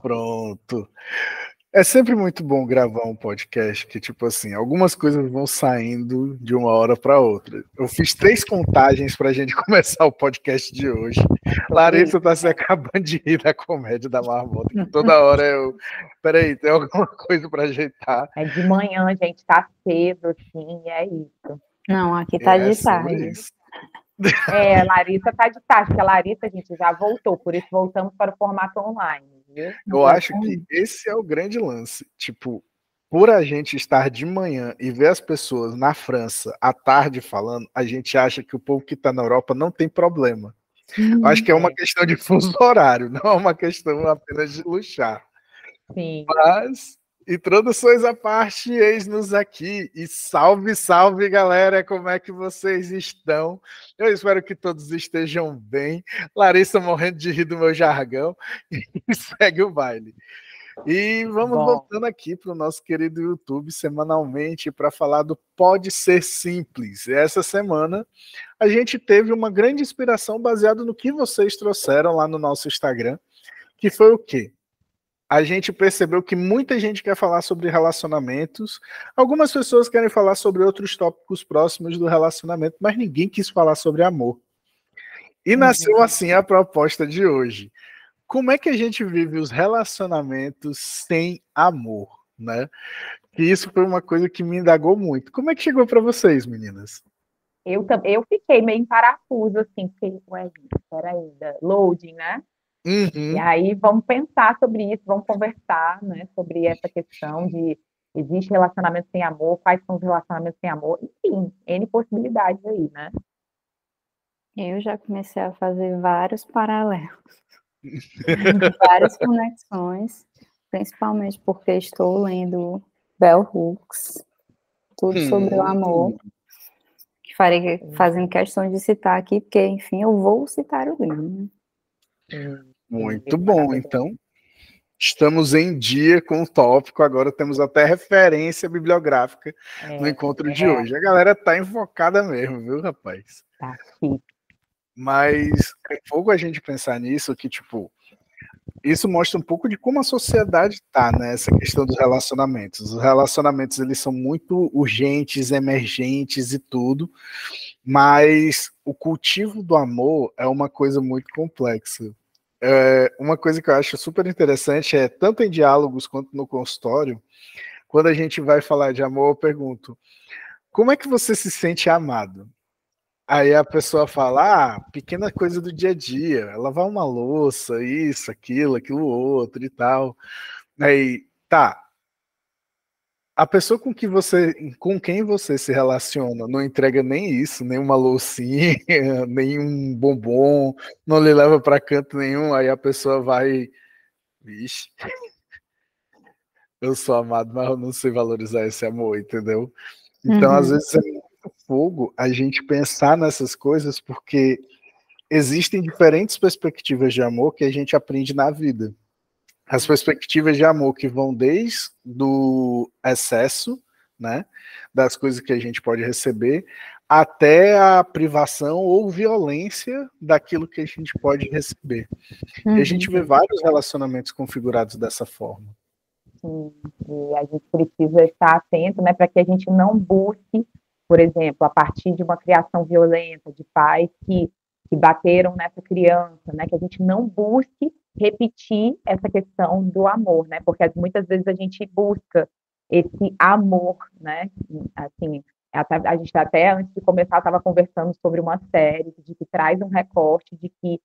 Pronto. É sempre muito bom gravar um podcast que, tipo assim, algumas coisas vão saindo de uma hora para outra. Eu fiz 3 contagens para a gente começar o podcast de hoje. Larissa tá se acabando de rir da comédia da Marmota, que toda hora eu... Peraí, tem alguma coisa para ajeitar? É de manhã, a gente tá cedo, assim, é isso. Não, aqui tá de tarde. Larissa tá de tarde, porque a Larissa, a gente já voltou, por isso voltamos para o formato online, viu? Eu acho que esse é o grande lance. Tipo, por a gente estar de manhã e ver as pessoas na França à tarde falando, a gente acha que o povo que está na Europa não tem problema. Eu acho que é uma questão de fuso horário, não é uma questão apenas de luxar. Sim. Mas, introduções à parte, eis-nos aqui. E salve, salve, galera! Como é que vocês estão? Eu espero que todos estejam bem. Larissa morrendo de rir do meu jargão. E segue o baile. E vamos voltando aqui para o nosso querido YouTube semanalmente para falar do Pode Ser Simples. Essa semana a gente teve uma grande inspiração baseada no que vocês trouxeram lá no nosso Instagram, que foi o quê? A gente percebeu que muita gente quer falar sobre relacionamentos, algumas pessoas querem falar sobre outros tópicos próximos do relacionamento, mas ninguém quis falar sobre amor. E nasceu assim a proposta de hoje. Como é que a gente vive os relacionamentos sem amor, né? E isso foi uma coisa que me indagou muito. Como é que chegou para vocês, meninas? Eu fiquei meio em parafuso, assim, porque, peraí, loading, né? Uhum. E aí vamos pensar sobre isso, vamos conversar, né, sobre essa questão de existe relacionamento sem amor, quais são os relacionamentos sem amor, enfim, N possibilidades aí, né? Eu já comecei a fazer vários paralelos, várias conexões, principalmente porque estou lendo Bell Hooks, tudo sobre o amor, que farei fazendo questão de citar aqui, porque, enfim, eu vou citar o livro. Muito bom, então estamos em dia com o tópico, agora temos até referência bibliográfica no encontro de hoje. A galera tá invocada mesmo, viu, rapaz? Tá, sim. Mas é pouco a gente pensar nisso, que, tipo, isso mostra um pouco de como a sociedade tá, né? Essa questão dos relacionamentos. Os relacionamentos, eles são muito urgentes, emergentes e tudo, mas o cultivo do amor é uma coisa muito complexa. Uma coisa que eu acho super interessante é, tanto em diálogos quanto no consultório, quando a gente vai falar de amor, eu pergunto, como é que você se sente amado? Aí a pessoa fala, pequena coisa do dia a dia, lavar uma louça, isso, aquilo outro e tal. Aí, tá. A pessoa com quem você se relaciona não entrega nem isso, nem uma loucinha, nem um bombom, não lhe leva para canto nenhum, aí a pessoa vai, vixe, eu sou amado, mas eu não sei valorizar esse amor, entendeu? Então, às vezes é muito fogo a gente pensar nessas coisas, porque existem diferentes perspectivas de amor que a gente aprende na vida. As perspectivas de amor que vão desde do excesso, né, das coisas que a gente pode receber, até a privação ou violência daquilo que a gente pode receber. E a gente vê vários relacionamentos configurados dessa forma. Sim, e a gente precisa estar atento, né, para que a gente não busque, por exemplo, a partir de uma criação violenta, de pais que bateram nessa criança, né, que a gente não busque repetir essa questão do amor, né, porque muitas vezes a gente busca esse amor, né, assim, a gente até, antes de começar, estava conversando sobre uma série que traz um recorte de que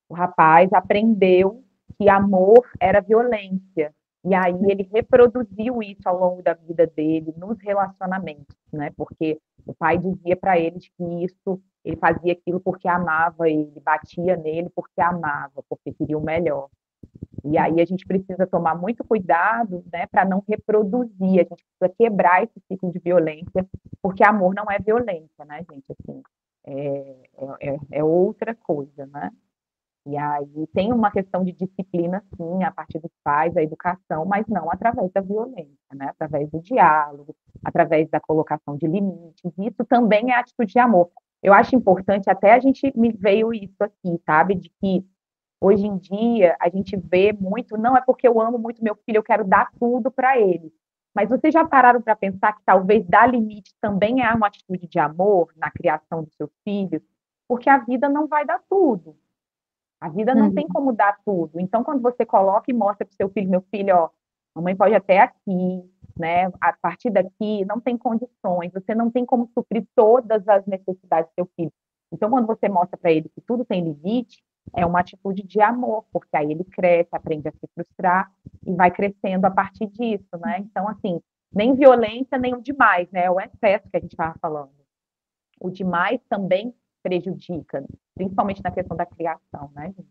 o rapaz aprendeu que amor era violência, e aí ele reproduziu isso ao longo da vida dele, nos relacionamentos, né? Porque o pai dizia para ele que isso, ele fazia aquilo porque amava ele, batia nele porque amava, porque queria o melhor. E aí a gente precisa tomar muito cuidado, né, para não reproduzir, a gente precisa quebrar esse ciclo de violência, porque amor não é violência, né, gente? Assim, é outra coisa, né? E aí tem uma questão de disciplina, sim, a partir dos pais, a educação, mas não através da violência, né? Através do diálogo, através da colocação de limites. Isso também é atitude de amor. Eu acho importante, até a gente me veio isso aqui, sabe? De que Hoje em dia, a gente vê muito, não é porque eu amo muito meu filho, eu quero dar tudo para ele. Mas vocês já pararam para pensar que talvez dar limite também é uma atitude de amor na criação dos seus filhos? Porque a vida não vai dar tudo. A vida não tem como dar tudo. Então, quando você coloca e mostra para o seu filho, meu filho, ó, a mãe pode até aqui, né? A partir daqui não tem condições, você não tem como suprir todas as necessidades do seu filho. Então, quando você mostra para ele que tudo tem limite, é uma atitude de amor, porque aí ele cresce, aprende a se frustrar e vai crescendo a partir disso, né? Então, assim, nem violência, nem o demais, né? É o excesso que a gente estava falando. O demais também prejudica, principalmente na questão da criação, né, gente?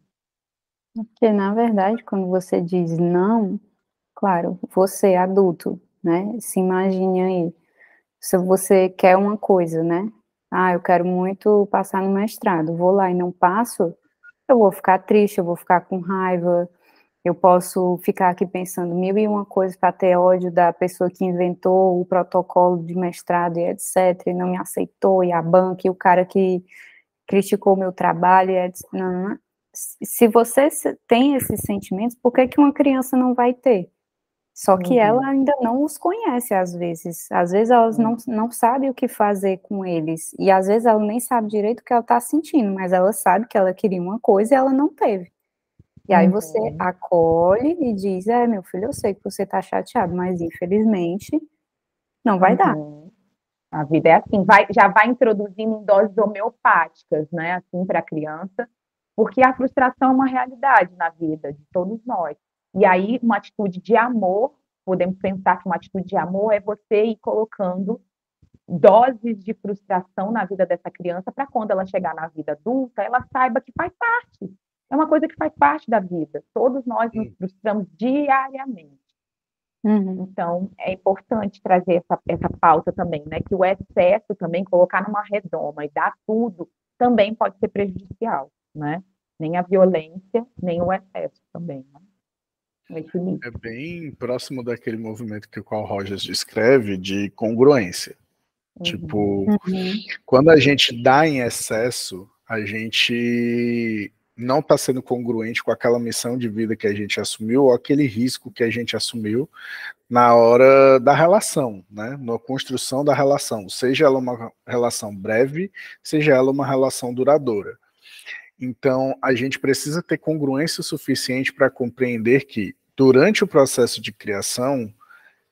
Porque, na verdade, quando você diz não, claro, você adulto, né, se imagine aí, se você quer uma coisa, né, eu quero muito passar no mestrado, vou lá e não passo, eu vou ficar triste, eu vou ficar com raiva, eu posso ficar aqui pensando mil e uma coisas para ter ódio da pessoa que inventou o protocolo de mestrado e etc, e não me aceitou, e a banca, e o cara que criticou o meu trabalho, e etc. Não. Se você tem esses sentimentos, por que uma criança não vai ter? Só que ela ainda não os conhece, às vezes elas não sabem o que fazer com eles, e às vezes ela nem sabe direito o que ela está sentindo, mas ela sabe que ela queria uma coisa e ela não teve. E aí você acolhe e diz, meu filho, eu sei que você está chateado, mas infelizmente não vai dar. A vida é assim, já vai introduzindo em doses homeopáticas, né, assim, para a criança, porque a frustração é uma realidade na vida de todos nós. E aí, uma atitude de amor, podemos pensar que uma atitude de amor é você ir colocando doses de frustração na vida dessa criança para quando ela chegar na vida adulta, ela saiba que faz parte. É uma coisa que faz parte da vida. Todos nós nos frustramos diariamente. Então, é importante trazer essa pauta também, né? Que o excesso também, colocar numa redoma e dar tudo, também pode ser prejudicial, né? Nem a violência, nem o excesso também, né? O equilíbrio. É bem próximo daquele movimento que o Carl Rogers descreve de congruência. Tipo, quando a gente dá em excesso, a gente não está sendo congruente com aquela missão de vida que a gente assumiu ou aquele risco que a gente assumiu na hora da relação, né? Na construção da relação, seja ela uma relação breve, seja ela uma relação duradoura. Então, a gente precisa ter congruência suficiente para compreender que, durante o processo de criação,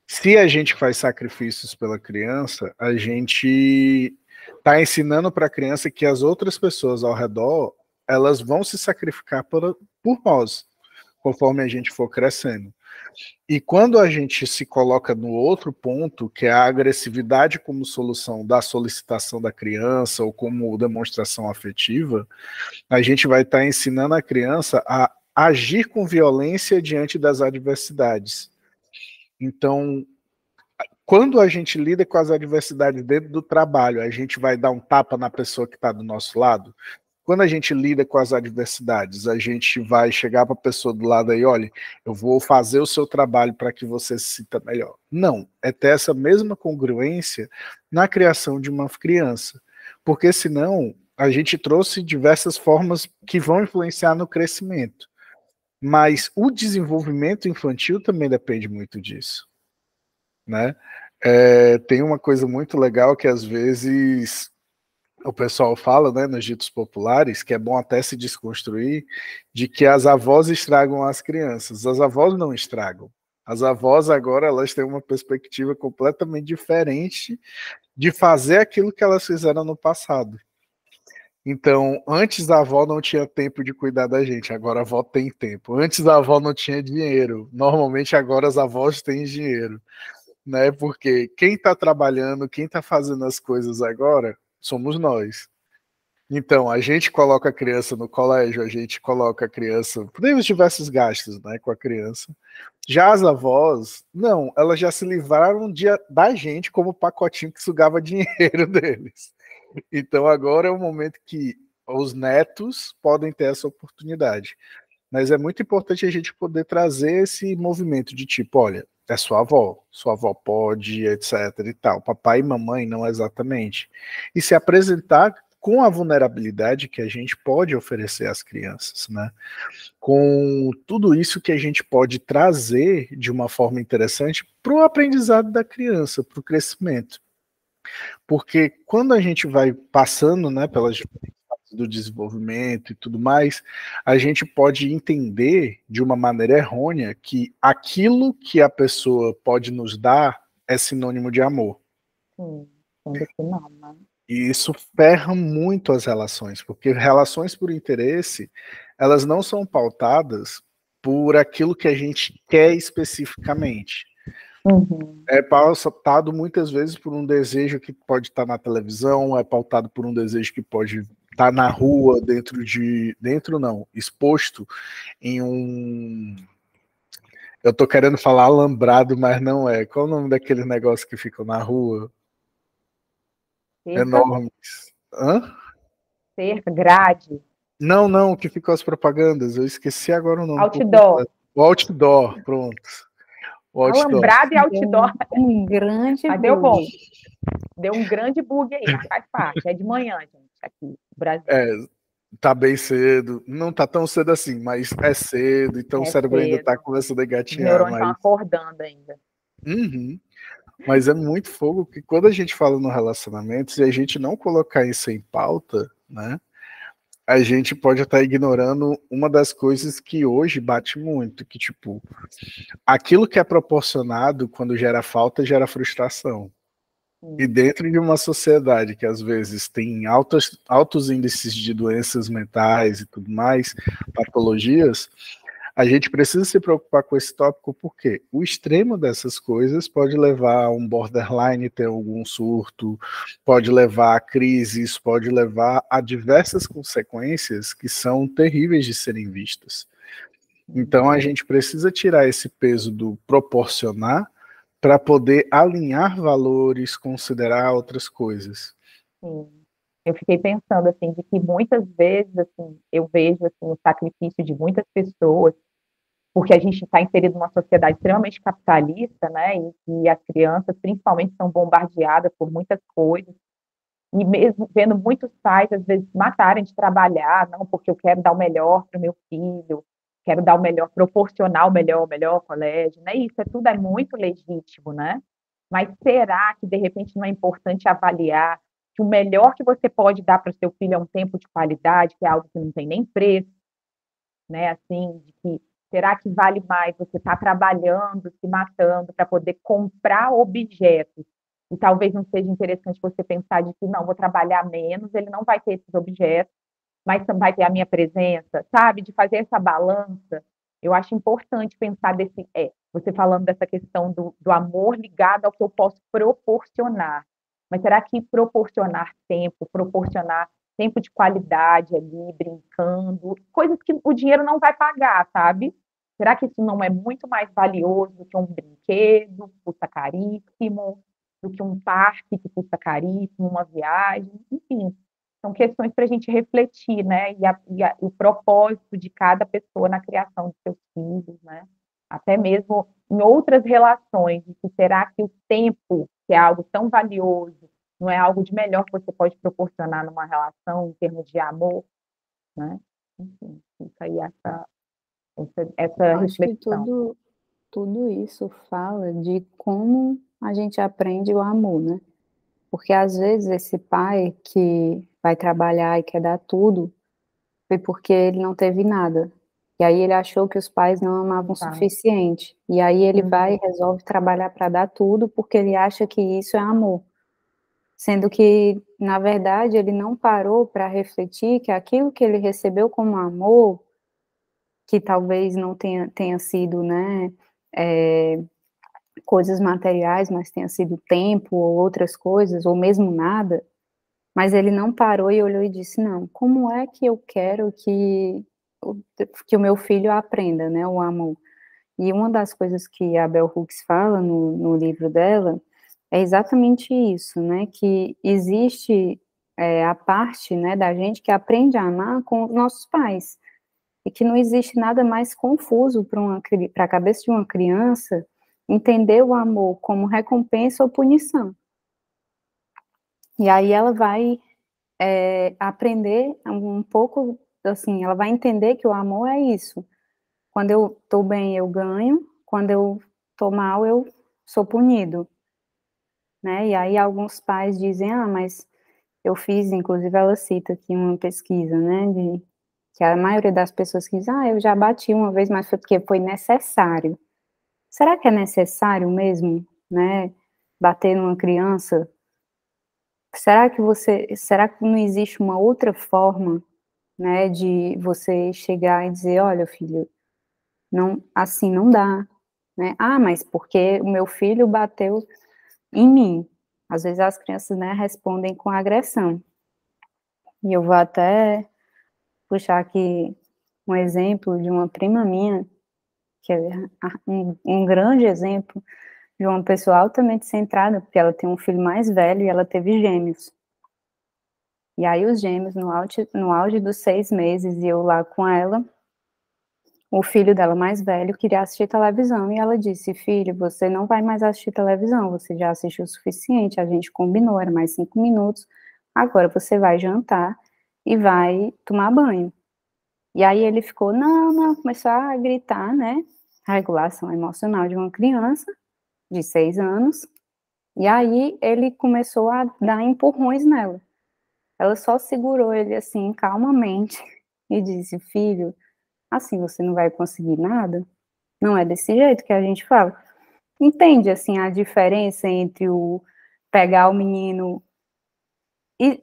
se a gente faz sacrifícios pela criança, a gente está ensinando para a criança que as outras pessoas ao redor, elas vão se sacrificar por nós, conforme a gente for crescendo. E quando a gente se coloca no outro ponto, que é a agressividade como solução da solicitação da criança ou como demonstração afetiva, a gente vai estar ensinando a criança a agir com violência diante das adversidades. Então, quando a gente lida com as adversidades dentro do trabalho, a gente vai dar um tapa na pessoa que está do nosso lado. Quando a gente lida com as adversidades, a gente vai chegar para a pessoa do lado aí, olha, eu vou fazer o seu trabalho para que você se sinta melhor. Não, é ter essa mesma congruência na criação de uma criança. Porque senão, a gente trouxe diversas formas que vão influenciar no crescimento. Mas o desenvolvimento infantil também depende muito disso, né? Tem uma coisa muito legal que às vezes o pessoal fala, né, nos ditos populares, que é bom até se desconstruir, de que as avós estragam as crianças. As avós não estragam. As avós agora elas têm uma perspectiva completamente diferente de fazer aquilo que elas fizeram no passado. Então, antes a avó não tinha tempo de cuidar da gente, agora a avó tem tempo. Antes a avó não tinha dinheiro, normalmente agora as avós têm dinheiro, né? Porque quem está trabalhando, quem está fazendo as coisas agora, somos nós. Então, a gente coloca a criança no colégio, a gente coloca a criança, temos diversos gastos, né, com a criança. Já as avós, não, elas já se livraram da gente como pacotinho que sugava dinheiro deles. Então agora é o momento que os netos podem ter essa oportunidade. Mas é muito importante a gente poder trazer esse movimento de tipo, olha, é sua avó pode, etc e tal. Papai e mamãe não exatamente. E se apresentar com a vulnerabilidade que a gente pode oferecer às crianças, né? Com tudo isso que a gente pode trazer de uma forma interessante para o aprendizado da criança, para o crescimento. Porque quando a gente vai passando, né, pelas fases do desenvolvimento e tudo mais, a gente pode entender de uma maneira errônea que aquilo que a pessoa pode nos dar é sinônimo de amor. Sim, sendo que não, né? E isso ferra muito as relações, porque relações por interesse, elas não são pautadas por aquilo que a gente quer especificamente. Uhum. É pautado muitas vezes por um desejo que pode estar na televisão, é pautado por um desejo que pode estar na rua, exposto em um... Eu tô querendo falar alambrado, mas não é. Qual é o nome daquele negócio que fica na rua? Cerca, Enormes. Hã? cerca, grade, Não, que ficou as propagandas. Eu esqueci agora o nome. outdoor. O outdoor, pronto. O outdoor. Alambrado e outdoor. Um grande Mas deu bom. bug. Deu um grande bug aí, mas faz parte. É de manhã, gente, aqui no Brasil. Tá bem cedo. Não tá tão cedo assim, mas é cedo, então o cérebro ainda tá cedo. começando a Os engatinhar. neurônios estão acordando ainda. Uhum. Mas é muito fogo que quando a gente fala no relacionamento, se a gente não colocar isso em pauta, né, a gente pode estar ignorando uma das coisas que hoje bate muito, que tipo, aquilo que é proporcionado quando gera falta, gera frustração. E dentro de uma sociedade que às vezes tem altos índices de doenças mentais e tudo mais, patologias, a gente precisa se preocupar com esse tópico porque o extremo dessas coisas pode levar a um borderline, ter algum surto, pode levar a crises, pode levar a diversas consequências que são terríveis de serem vistas. Então a gente precisa tirar esse peso do proporcionar para poder alinhar valores, considerar outras coisas. Sim. Eu fiquei pensando assim de que muitas vezes assim eu vejo assim o sacrifício de muitas pessoas porque a gente está inserido numa sociedade extremamente capitalista, né? E as crianças principalmente são bombardeadas por muitas coisas e mesmo vendo muitos pais às vezes matarem de trabalhar, não porque eu quero dar o melhor para o meu filho, quero dar o melhor, proporcionar o melhor colégio, né? Isso tudo é muito legítimo, né? Mas será que de repente não é importante avaliar que o melhor que você pode dar para o seu filho é um tempo de qualidade, que é algo que não tem nem preço, né? Assim, de que será que vale mais você estar trabalhando, se matando para poder comprar objetos? E talvez não seja interessante você pensar de que não, vou trabalhar menos, ele não vai ter esses objetos, mas vai ter a minha presença, sabe? De fazer essa balança. Eu acho importante pensar você falando dessa questão do amor ligado ao que eu posso proporcionar. Mas será que proporcionar tempo de qualidade ali, brincando, coisas que o dinheiro não vai pagar, sabe? Será que isso não é muito mais valioso do que um brinquedo que custa caríssimo, do que um parque que custa caríssimo, uma viagem, enfim, são questões para a gente refletir, né? O propósito de cada pessoa na criação de seus filhos, né? Até mesmo em outras relações, de que será que o tempo, que é algo tão valioso, não é algo de melhor que você pode proporcionar numa relação em termos de amor, né? Enfim, fica aí essa Acho que reflexão. tudo isso fala de como a gente aprende o amor, né? Porque às vezes esse pai que vai trabalhar e quer dar tudo, foi porque ele não teve nada. E aí ele achou que os pais não amavam o suficiente. E aí ele vai e resolve trabalhar para dar tudo, porque ele acha que isso é amor. Sendo que, na verdade, ele não parou para refletir que aquilo que ele recebeu como amor, que talvez não tenha sido, né, coisas materiais, mas tenha sido tempo ou outras coisas, ou mesmo nada, mas ele não parou e olhou e disse, não, como é que eu quero que o meu filho aprenda, né, o amor? E uma das coisas que a Bell Hooks fala no livro dela é exatamente isso, né, que existe a parte, né, da gente que aprende a amar com os nossos pais, e que não existe nada mais confuso para a cabeça de uma criança entender o amor como recompensa ou punição. E aí ela vai aprender um pouco, assim, ela vai entender que o amor é isso. Quando eu estou bem, eu ganho, quando eu estou mal, eu sou punido, né? E aí alguns pais dizem, mas eu fiz, inclusive ela cita aqui uma pesquisa, né, que a maioria das pessoas que dizem, eu já bati uma vez, mas foi porque foi necessário. Será que é necessário mesmo, né, bater numa criança? Será que não existe uma outra forma, né, de você chegar e dizer, olha, filho, não, assim não dá, né? Mas porque o meu filho bateu em mim. Às vezes as crianças, né, respondem com agressão. E eu vou até puxar aqui um exemplo de uma prima minha, que é um grande exemplo de uma pessoa altamente centrada, porque ela tem um filho mais velho e ela teve gêmeos. E aí os gêmeos, no auge dos 6 meses, e eu lá com ela, o filho dela mais velho queria assistir televisão, e ela disse, filho, você não vai mais assistir televisão, você já assistiu o suficiente, a gente combinou, era mais 5 minutos, agora você vai jantar e vai tomar banho. E aí ele ficou, não, começou a gritar, né, a regulação emocional de uma criança de 6 anos, e aí ele começou a dar empurrões nela. Ela só segurou ele assim, calmamente, e disse, filho, assim você não vai conseguir nada? Não é desse jeito que a gente fala. Entende, assim, a diferença entre o pegar o menino... E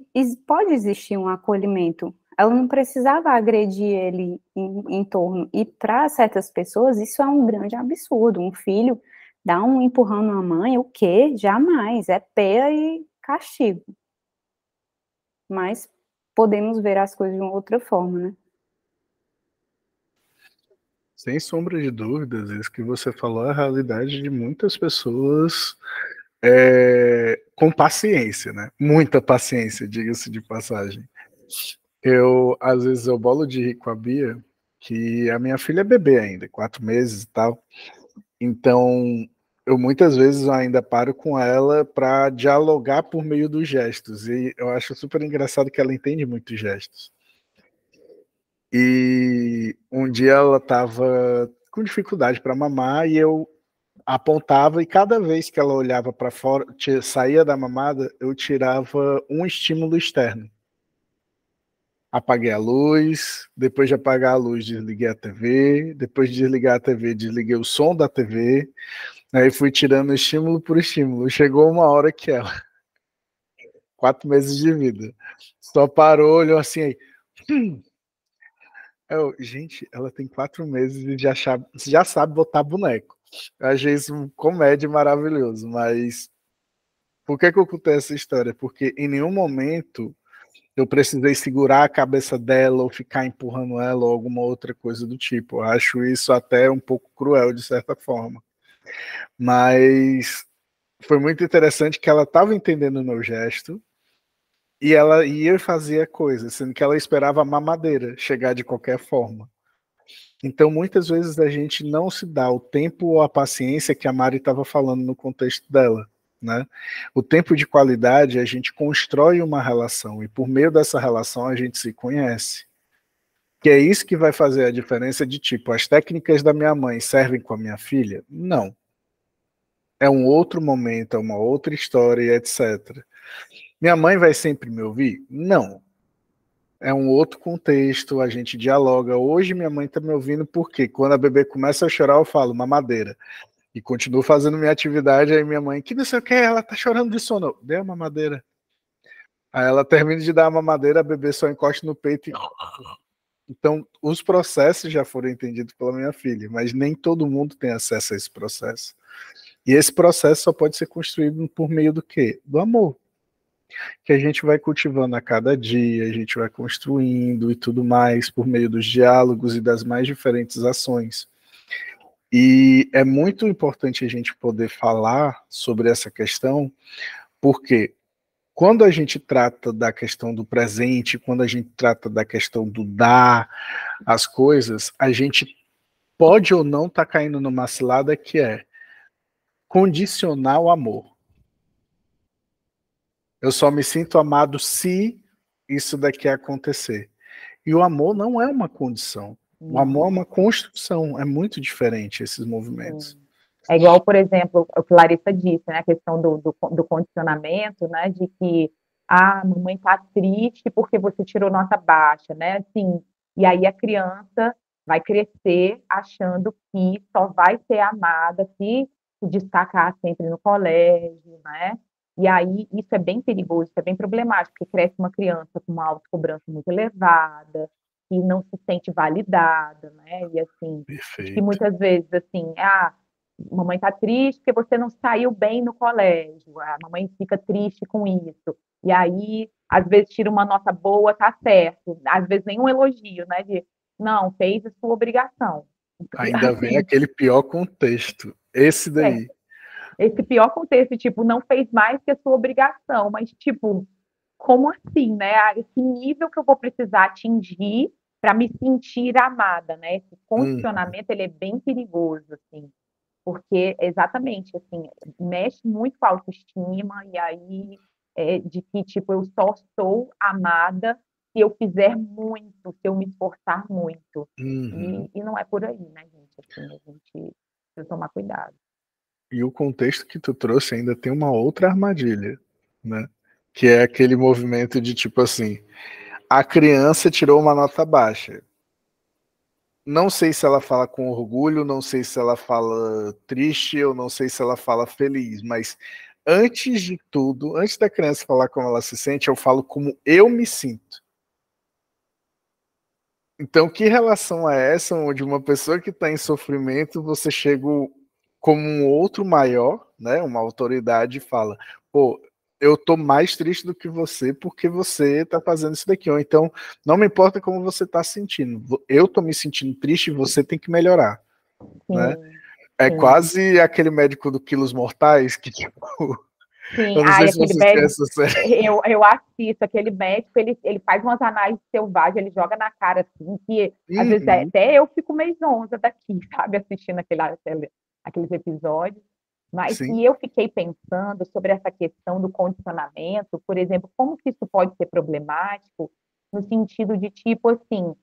pode existir um acolhimento. Ela não precisava agredir ele em torno. E para certas pessoas, isso é um grande absurdo. Um filho dá um empurrão na mãe, o quê? Jamais. É peia e castigo. Mas podemos ver as coisas de uma outra forma, né? Sem sombra de dúvidas, isso que você falou é a realidade de muitas pessoas com paciência, né? Muita paciência, diga-se de passagem. Às vezes, eu bolo de rir com a Bia, que a minha filha é bebê ainda, 4 meses e tal. Então, eu muitas vezes ainda paro com ela para dialogar por meio dos gestos. E eu acho super engraçado que ela entende muitos gestos. E um dia ela estava com dificuldade para mamar e eu apontava, e cada vez que ela olhava para fora, saía da mamada, eu tirava um estímulo externo. Apaguei a luz, depois de apagar a luz, desliguei a TV, depois de desligar a TV, desliguei o som da TV, aí fui tirando estímulo por estímulo. Chegou uma hora que ela, 4 meses de vida, só parou, olhou assim, aí, gente, ela tem 4 meses e já sabe botar boneco. Eu achei isso um comédia maravilhoso, mas por que eu contei essa história? Porque em nenhum momento eu precisei segurar a cabeça dela ou ficar empurrando ela ou alguma outra coisa do tipo. Eu acho isso até um pouco cruel, de certa forma. Mas foi muito interessante que ela estava entendendo o meu gesto e ela ia e fazia coisa, sendo que ela esperava a mamadeira chegar de qualquer forma. Então, muitas vezes a gente não se dá o tempo ou a paciência que a Mari estava falando no contexto dela, né? O tempo de qualidade, a gente constrói uma relação e por meio dessa relação a gente se conhece. Que é isso que vai fazer a diferença de tipo, as técnicas da minha mãe servem com a minha filha? Não. É um outro momento, é uma outra história, etc. Minha mãe vai sempre me ouvir? Não. É um outro contexto, a gente dialoga. Hoje minha mãe está me ouvindo porque quando a bebê começa a chorar, eu falo mamadeira. E continuo fazendo minha atividade, aí minha mãe, que não sei o que, ela tá chorando de sono. Dê a mamadeira. Aí ela termina de dar a mamadeira, a bebê só encosta no peito e... Então, os processos já foram entendidos pela minha filha, mas nem todo mundo tem acesso a esse processo. E esse processo só pode ser construído por meio do quê? Do amor. Que a gente vai cultivando a cada dia, a gente vai construindo e tudo mais por meio dos diálogos e das mais diferentes ações. E é muito importante a gente poder falar sobre essa questão, porque quando a gente trata da questão do presente, quando a gente trata da questão do dar as coisas, a gente pode ou não estar caindo numa cilada que é condicionar o amor. Eu só me sinto amado se isso daqui acontecer. E o amor não é uma condição. O amor é uma construção. É muito diferente esses movimentos. É igual, por exemplo, o que Larissa disse, né? A questão do condicionamento, né? De que a mamãe está triste porque você tirou nota baixa, né? Assim, e aí a criança vai crescer achando que só vai ser amada se destacar sempre no colégio, né? E aí isso é bem perigoso, isso é bem problemático, porque cresce uma criança com uma autocobrança muito elevada, que não se sente validada, né? E assim, que muitas vezes assim, mamãe está triste porque você não saiu bem no colégio, a mamãe fica triste com isso. E aí, às vezes, tira uma nota boa, tá certo. Às vezes, nenhum elogio, né? De, não, fez a sua obrigação. Ainda vem aquele pior contexto. Esse daí. Esse pior contexto, tipo, não fez mais que a sua obrigação. Mas, tipo, como assim, né? Esse nível que eu vou precisar atingir para me sentir amada, né? Esse condicionamento, ele é bem perigoso, assim. Porque, exatamente, assim, mexe muito com a autoestima, e aí, de que, tipo, eu só sou amada se eu fizer muito, se eu me esforçar muito. E não é por aí, né, gente? Assim, a gente precisa tomar cuidado. E o contexto que tu trouxe ainda tem uma outra armadilha, né? Que é aquele movimento de, tipo assim, a criança tirou uma nota baixa. Não sei se ela fala com orgulho, não sei se ela fala triste, eu não sei se ela fala feliz, mas antes de tudo, antes da criança falar como ela se sente, eu falo como eu me sinto. Então, que relação é essa onde uma pessoa que está em sofrimento, você chega como um outro maior, né, uma autoridade, e fala, pô, eu tô mais triste do que você porque você tá fazendo isso daqui. Ou então, não me importa como você tá sentindo. Eu tô me sentindo triste e você tem que melhorar. Né? É quase aquele médico do Quilos Mortais que, tipo... Sim, eu não sei se aquele você médico, essa série. eu assisto, aquele médico, ele faz umas análises selvagens, ele joga na cara, assim, que às vezes até eu fico meio zonza daqui, sabe, assistindo aqueles episódios. Mas e eu fiquei pensando sobre essa questão do condicionamento, por exemplo, como que isso pode ser problemático, no sentido de, tipo, assim,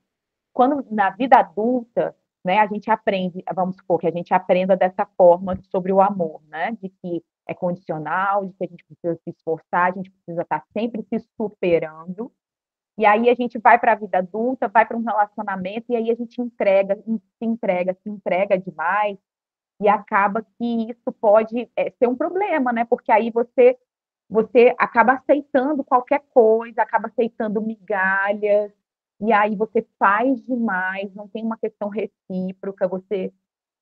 quando na vida adulta, né, a gente aprende, vamos supor que a gente aprenda dessa forma sobre o amor, né, de que é condicional, de que a gente precisa se esforçar, a gente precisa estar sempre se superando, e aí a gente vai para a vida adulta, vai para um relacionamento, e aí a gente se entrega demais, e acaba que isso pode ser um problema, né, porque aí você acaba aceitando qualquer coisa, acaba aceitando migalhas, e aí você faz demais, não tem uma questão recíproca, você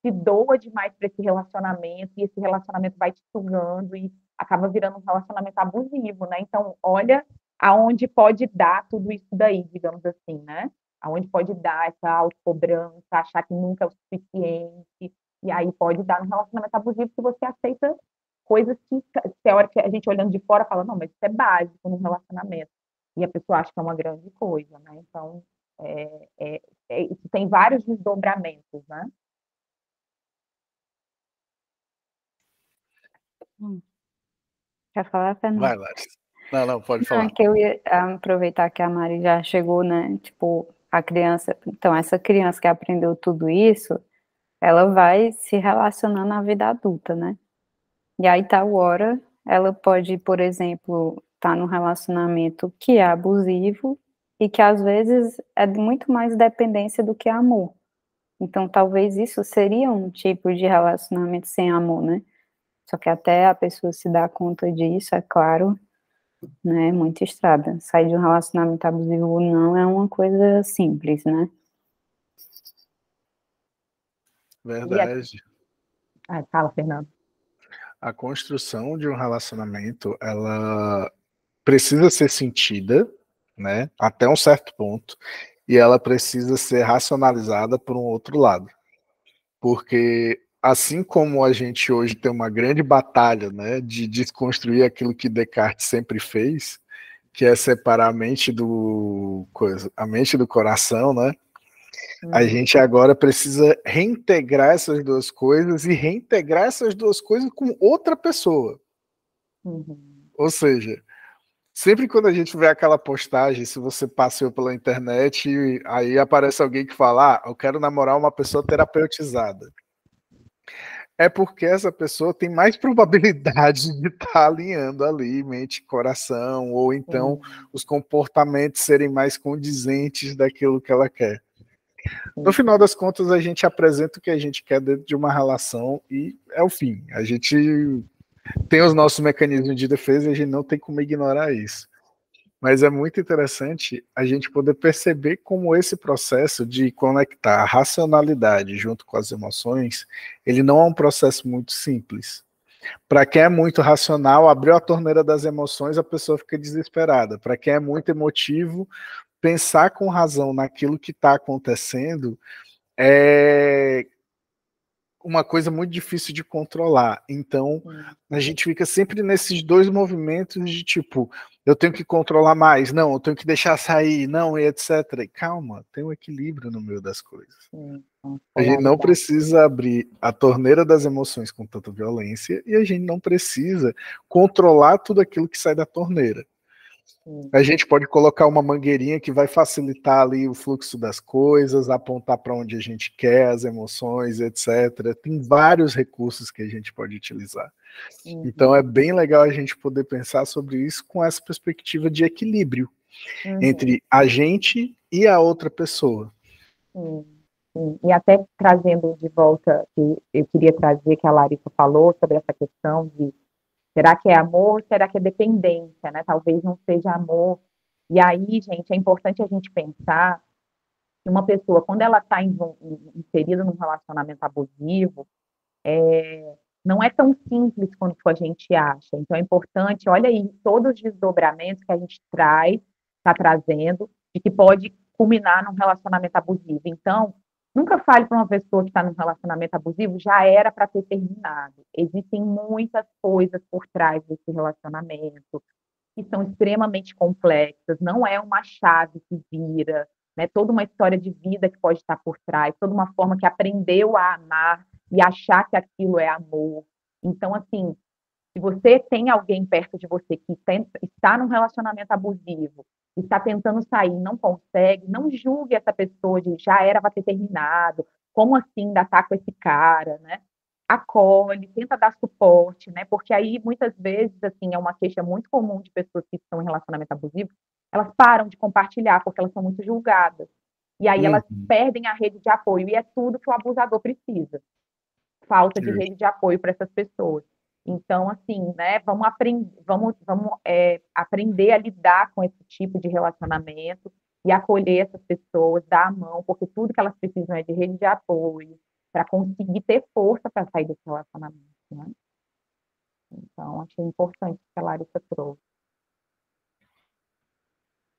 se doa demais para esse relacionamento, e esse relacionamento vai te sugando e acaba virando um relacionamento abusivo, né? Então, olha aonde pode dar tudo isso daí, digamos assim, né? Aonde pode dar essa autocobrança, achar que nunca é o suficiente, e aí pode dar um relacionamento abusivo se você aceita coisas que, teórica, a gente olhando de fora fala, não, mas isso é básico num relacionamento. E a pessoa acha que é uma grande coisa, né? Então, isso tem vários desdobramentos, né? Quer falar, Fernanda? Vai, Larissa. Não, pode falar. Que eu ia aproveitar que a Mari já chegou, né? Tipo, a criança... Então, essa criança que aprendeu tudo isso, ela vai se relacionar na vida adulta, né? E aí, tal hora, ela pode, por exemplo, estar num relacionamento que é abusivo e que, às vezes, é muito mais dependência do que amor. Então, talvez isso seria um tipo de relacionamento sem amor, né? Só que até a pessoa se dar conta disso, é claro, né, muita estrada. Sair de um relacionamento abusivo ou não é uma coisa simples, né? Verdade. Fala, Fernando. A construção de um relacionamento, ela precisa ser sentida, né, até um certo ponto, e ela precisa ser racionalizada por um outro lado. Porque assim como a gente hoje tem uma grande batalha, né, de desconstruir aquilo que Descartes sempre fez, que é separar a mente do coração, né? A gente agora precisa reintegrar essas duas coisas e reintegrar essas duas coisas com outra pessoa. Ou seja, Sempre quando a gente vê aquela postagem, se você passeou pela internet, aí aparece alguém que fala, eu quero namorar uma pessoa terapeutizada. É porque essa pessoa tem mais probabilidade de estar alinhando ali mente e coração, ou então os comportamentos serem mais condizentes daquilo que ela quer. No final das contas, a gente apresenta o que a gente quer dentro de uma relação e é o fim. A gente tem os nossos mecanismos de defesa e a gente não tem como ignorar isso. Mas é muito interessante a gente poder perceber como esse processo de conectar a racionalidade junto com as emoções, ele não é um processo muito simples. Para quem é muito racional, abriu a torneira das emoções, a pessoa fica desesperada. Para quem é muito emotivo, pensar com razão naquilo que está acontecendo é uma coisa muito difícil de controlar. Então, a gente fica sempre nesses dois movimentos de tipo, eu tenho que controlar mais, não, eu tenho que deixar sair, não, e etc. E calma, tem um equilíbrio no meio das coisas. A gente não precisa abrir a torneira das emoções com tanta violência e a gente não precisa controlar tudo aquilo que sai da torneira. A gente pode colocar uma mangueirinha que vai facilitar ali o fluxo das coisas, apontar para onde a gente quer, as emoções, etc. Tem vários recursos que a gente pode utilizar. Então é bem legal a gente poder pensar sobre isso com essa perspectiva de equilíbrio entre a gente e a outra pessoa. E até trazendo de volta, que eu queria trazer, que a Larissa falou sobre essa questão de será que é amor? Será que é dependência, né? Talvez não seja amor. E aí, gente, é importante a gente pensar que uma pessoa, quando ela está inserida num relacionamento abusivo, não é tão simples quanto a gente acha. Então, é importante, olha aí, todos os desdobramentos que a gente está trazendo, de que pode culminar num relacionamento abusivo. Então, nunca fale para uma pessoa que está num relacionamento abusivo, já era para ter terminado. Existem muitas coisas por trás desse relacionamento, que são extremamente complexas, não é uma chave que vira, né? Toda uma história de vida que pode estar por trás, toda uma forma que aprendeu a amar e achar que aquilo é amor. Então, assim, se você tem alguém perto de você que está num relacionamento abusivo, está tentando sair, não consegue, não julgue essa pessoa de já era para ter terminado, como assim ainda está com esse cara, né? Acolhe, tenta dar suporte, né? Porque aí muitas vezes assim é uma queixa muito comum de pessoas que estão em relacionamento abusivo, elas param de compartilhar porque elas são muito julgadas. E aí elas perdem a rede de apoio e é tudo que o abusador precisa. Falta de rede de apoio para essas pessoas. Então, assim, né, vamos aprender a lidar com esse tipo de relacionamento e acolher essas pessoas, dar a mão, porque tudo que elas precisam é de rede de apoio para conseguir ter força para sair desse relacionamento, né? Então, achei importante que a Larissa trouxe.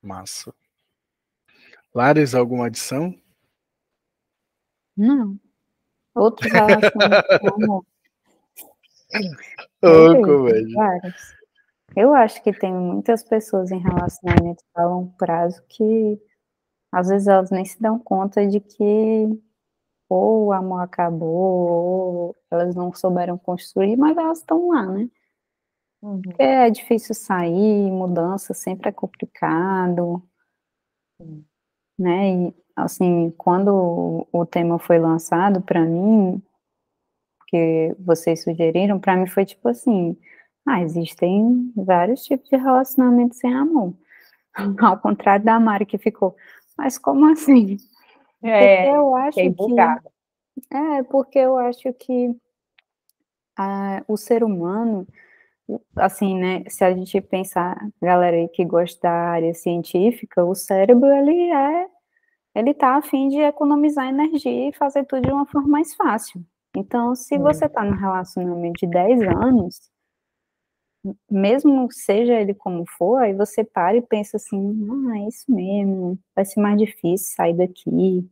Massa. Laris, alguma adição? Não. Outros relacionamentos com amor. Vários. Eu acho que tem muitas pessoas em relacionamentos a longo prazo que às vezes elas nem se dão conta de que ou o amor acabou, ou elas não souberam construir, mas elas estão lá, né? Porque é difícil sair, mudança sempre é complicado, né? E, assim, quando o tema foi lançado para mim, que vocês sugeriram, para mim foi tipo assim, existem vários tipos de relacionamentos sem amor. Ao contrário da Mari que ficou, mas como assim? Porque eu acho porque eu acho que o ser humano, assim, né, se a gente pensar, galera aí que gosta da área científica, o cérebro, ele tá a fim de economizar energia e fazer tudo de uma forma mais fácil. Então, se você tá num relacionamento de 10 anos, mesmo seja ele como for, aí você para e pensa assim, é isso mesmo, vai ser mais difícil sair daqui.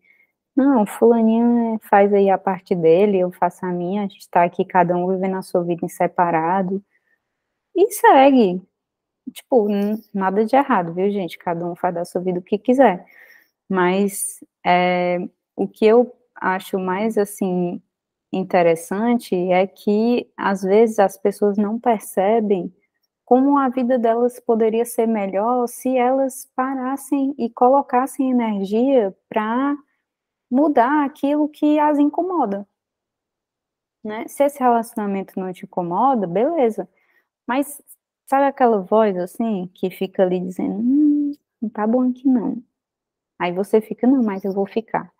Não, fulaninho faz aí a parte dele, eu faço a minha, a gente tá aqui cada um vivendo a sua vida em separado, e segue. Tipo, nada de errado, viu, gente? Cada um faz da sua vida o que quiser. Mas o que eu acho mais, assim, interessante é que, às vezes, as pessoas não percebem como a vida delas poderia ser melhor se elas parassem e colocassem energia para mudar aquilo que as incomoda, né? Se esse relacionamento não te incomoda, beleza. Mas sabe aquela voz assim que fica ali dizendo, não tá bom aqui não. Aí você fica, não, mas eu vou ficar.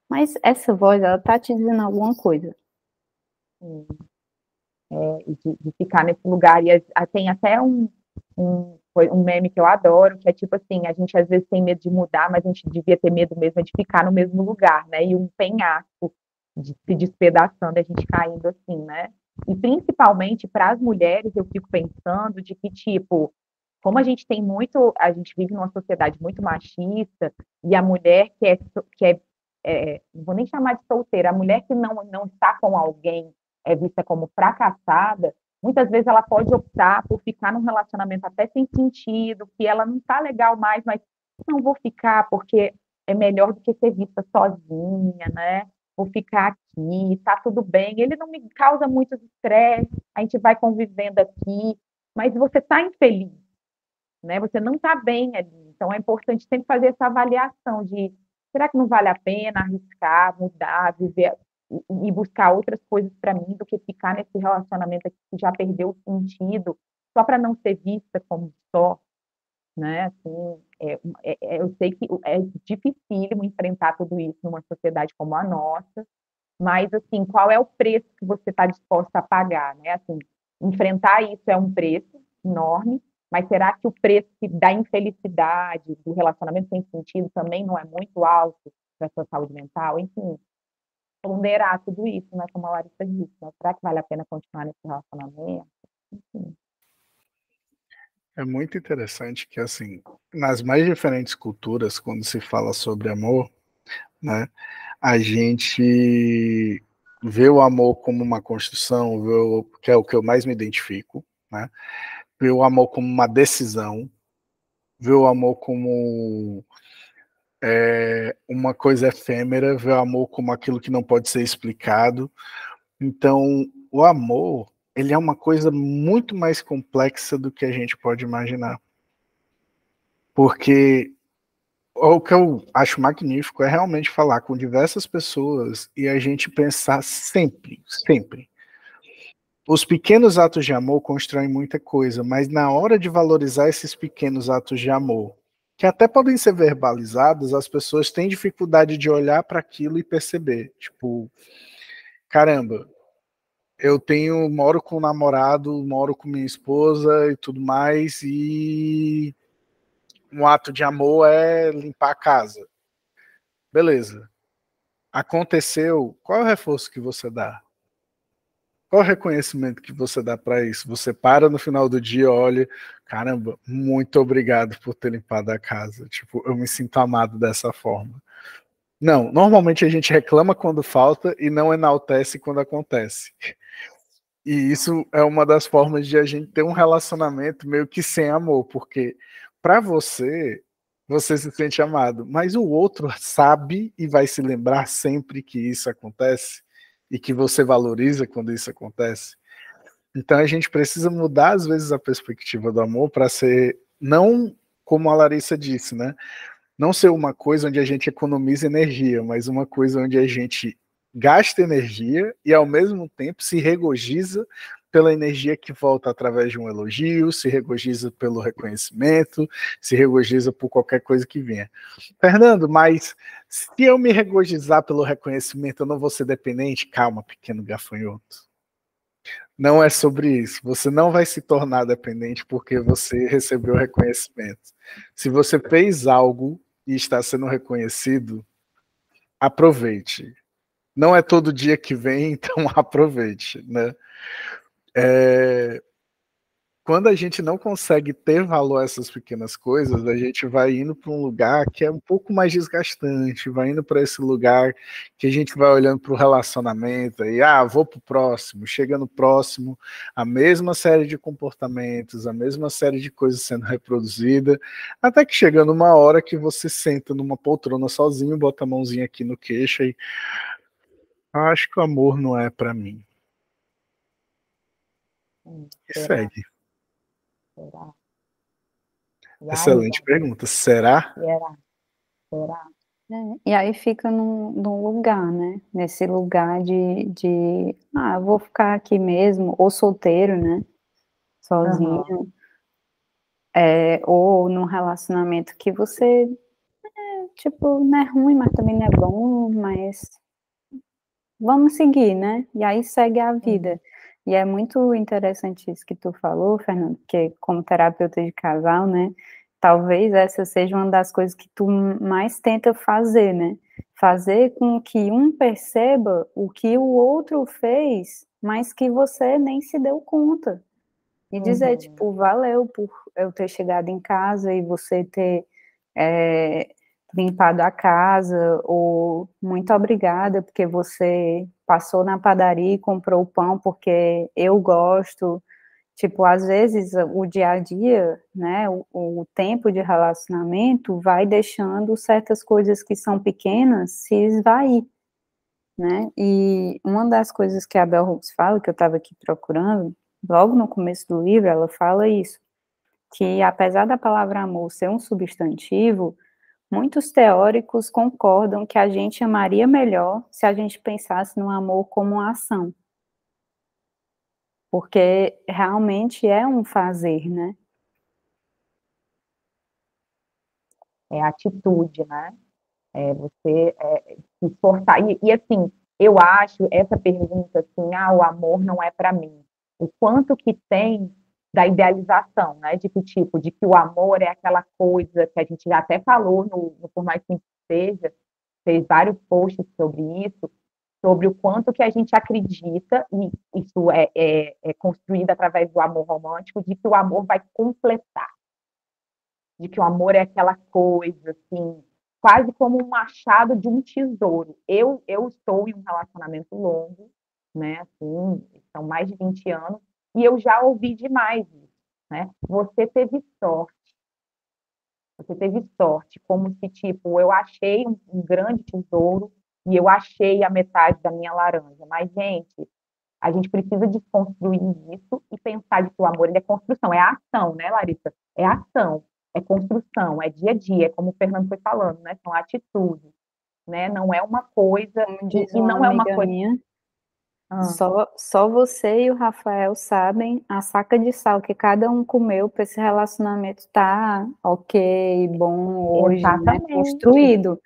Mas essa voz, ela tá te dizendo alguma coisa. De ficar nesse lugar. E tem até um meme que eu adoro, que é tipo assim, a gente às vezes tem medo de mudar, mas a gente devia ter medo mesmo de ficar no mesmo lugar, né? E um penhasco de se despedaçando, a gente caindo assim, né? E principalmente para as mulheres, eu fico pensando de que, tipo, como a gente vive numa sociedade muito machista, e a mulher não vou nem chamar de solteira, a mulher que não está com alguém é vista como fracassada, muitas vezes ela pode optar por ficar num relacionamento até sem sentido, que ela não está legal mais, mas não vou ficar porque é melhor do que ser vista sozinha, né? Vou ficar aqui, tá tudo bem. Ele não me causa muito estresse, a gente vai convivendo aqui, mas você está infeliz, né? Você não está bem ali. Então é importante sempre fazer essa avaliação de será que não vale a pena arriscar, mudar, viver e buscar outras coisas para mim do que ficar nesse relacionamento aqui que já perdeu o sentido só para não ser vista como só, né? Assim, eu sei que é dificílimo enfrentar tudo isso numa sociedade como a nossa, mas assim, qual é o preço que você está disposta a pagar, né? Assim, enfrentar isso é um preço enorme, mas será que o preço da infelicidade, do relacionamento sem sentido também não é muito alto para a sua saúde mental? Enfim, ponderar tudo isso, né? Como a Larissa disse, né? Será que vale a pena continuar nesse relacionamento? Enfim. É muito interessante que, assim, nas mais diferentes culturas, quando se fala sobre amor, né, a gente vê o amor como uma construção, que é o que eu mais me identifico, né, vê o amor como uma decisão, vê o amor como uma coisa efêmera, vê o amor como aquilo que não pode ser explicado. Então, o amor, ele é uma coisa muito mais complexa do que a gente pode imaginar. Porque o que eu acho magnífico é realmente falar com diversas pessoas e a gente pensar sempre, sempre. Os pequenos atos de amor constroem muita coisa, mas na hora de valorizar esses pequenos atos de amor, que até podem ser verbalizados, as pessoas têm dificuldade de olhar para aquilo e perceber. Tipo, caramba, moro com um namorado, moro com minha esposa e tudo mais, e um ato de amor é limpar a casa. Beleza. Aconteceu, qual é o reforço que você dá? Qual é o reconhecimento que você dá para isso? Você para no final do dia, olha, caramba, muito obrigado por ter limpado a casa. Tipo, eu me sinto amado dessa forma. Não, normalmente a gente reclama quando falta e não enaltece quando acontece. E isso é uma das formas de a gente ter um relacionamento meio que sem amor, porque para você se sente amado, mas o outro sabe e vai se lembrar sempre que isso acontece e que você valoriza quando isso acontece. Então a gente precisa mudar às vezes a perspectiva do amor para ser não como a Larissa disse, né? Não ser uma coisa onde a gente economiza energia, mas uma coisa onde a gente gasta energia e ao mesmo tempo se regozija pela energia que volta através de um elogio, se regozija pelo reconhecimento, se regozija por qualquer coisa que venha. Fernando, mas se eu me regozijar pelo reconhecimento, eu não vou ser dependente? Calma, pequeno gafanhoto. Não é sobre isso. Você não vai se tornar dependente porque você recebeu reconhecimento. Se você fez algo e está sendo reconhecido, aproveite. Não é todo dia que vem, então aproveite, né? Quando a gente não consegue ter valor a essas pequenas coisas, a gente vai indo para um lugar que é um pouco mais desgastante, vai indo para esse lugar que a gente vai olhando para o relacionamento e, vou para o próximo, chega no próximo, a mesma série de comportamentos, a mesma série de coisas sendo reproduzida, até que chega numa hora que você senta numa poltrona sozinho, bota a mãozinha aqui no queixo e acho que o amor não é para mim. E segue. Será? E aí, Excelente pergunta. Será? será? Será? E aí fica num lugar, né? Nesse lugar eu vou ficar aqui mesmo, ou solteiro, né? Sozinho, ou num relacionamento que você, tipo, não é ruim, mas também não é bom, mas vamos seguir, né? E aí segue a vida. E é muito interessante isso que tu falou, Fernando, porque como terapeuta de casal, né? Talvez essa seja uma das coisas que tu mais tenta fazer, né? Fazer com que um perceba o que o outro fez, mas que você nem se deu conta. E dizer, tipo, valeu por eu ter chegado em casa e você ter limpado a casa, ou muito obrigada porque você passou na padaria e comprou o pão porque eu gosto. Tipo, às vezes o dia a dia, né, o tempo de relacionamento vai deixando certas coisas que são pequenas se esvair, né? E uma das coisas que a Bell Hooks fala, que eu estava aqui procurando, logo no começo do livro, ela fala isso, que apesar da palavra amor ser um substantivo, muitos teóricos concordam que a gente amaria melhor se a gente pensasse no amor como uma ação, porque realmente é um fazer, né? É atitude, né? Você se esforçar. Assim, eu acho essa pergunta assim, o amor não é para mim. O quanto que tem da idealização, né? De que tipo, de que o amor é aquela coisa que a gente já até falou no Por Mais Simples que Seja, fez vários posts sobre isso, sobre o quanto que a gente acredita, e isso é construído através do amor romântico, de que o amor vai completar, de que o amor é aquela coisa, assim, quase como um achado de um tesouro. Eu estou em um relacionamento longo, né, assim, são mais de 20 anos, e eu já ouvi demais isso, né? Você teve sorte, como se, tipo, eu achei um grande tesouro e eu achei a metade da minha laranja. Mas, gente, a gente precisa desconstruir isso e pensar de que o amor ele é construção, é a ação, né, Larissa? É ação, é construção, é dia a dia, é como o Fernando foi falando, né? São atitudes, né? Não é uma coisa, Como diz e uma não é uma amiga coisa. minha, Ah, só você e o Rafael sabem a saca de sal que cada um comeu para esse relacionamento tá ok, bom hoje, né? exatamente, Construído.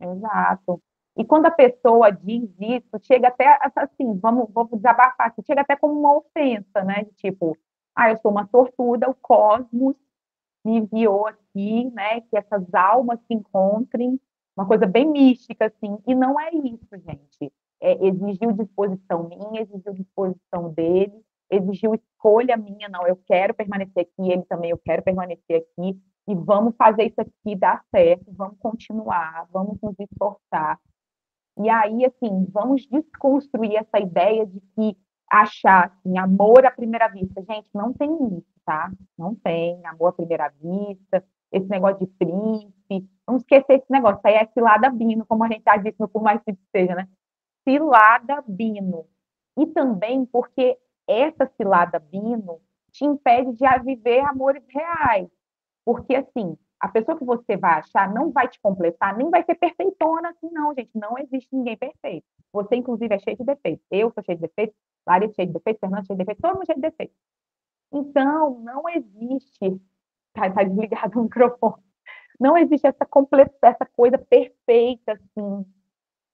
exato. E quando a pessoa diz isso, chega até assim, vamos desabafar aqui, chega até como uma ofensa, né? De tipo, eu sou uma sortuda, o cosmos me enviou aqui, né, que essas almas se encontrem, uma coisa bem mística, assim, e não é isso, gente. Exigiu disposição minha, exigiu disposição dele, exigiu escolha minha, não, eu quero permanecer aqui, ele também, eu quero permanecer aqui, e vamos fazer isso aqui dar certo, vamos continuar, vamos nos esforçar. E aí, assim, vamos desconstruir essa ideia de que achar assim, amor à primeira vista. Gente, não tem isso, tá? Não tem amor à primeira vista, esse negócio de príncipe. Vamos esquecer esse negócio. Isso aí é cilada bino, como a gente já disse no Por Mais Que Seja, né? Cilada bino. E também porque essa cilada bino te impede de viver amores reais. Porque, assim, a pessoa que você vai achar não vai te completar, nem vai ser perfeitona assim, não, gente. Não existe ninguém perfeito. Você, inclusive, é cheio de defeitos. Eu sou cheio de defeitos, Larissa cheio de defeitos, Fernando cheio de defeitos, todo mundo cheio de defeitos. Então, não existe. Tá desligado o microfone. Não existe essa coisa perfeita, assim.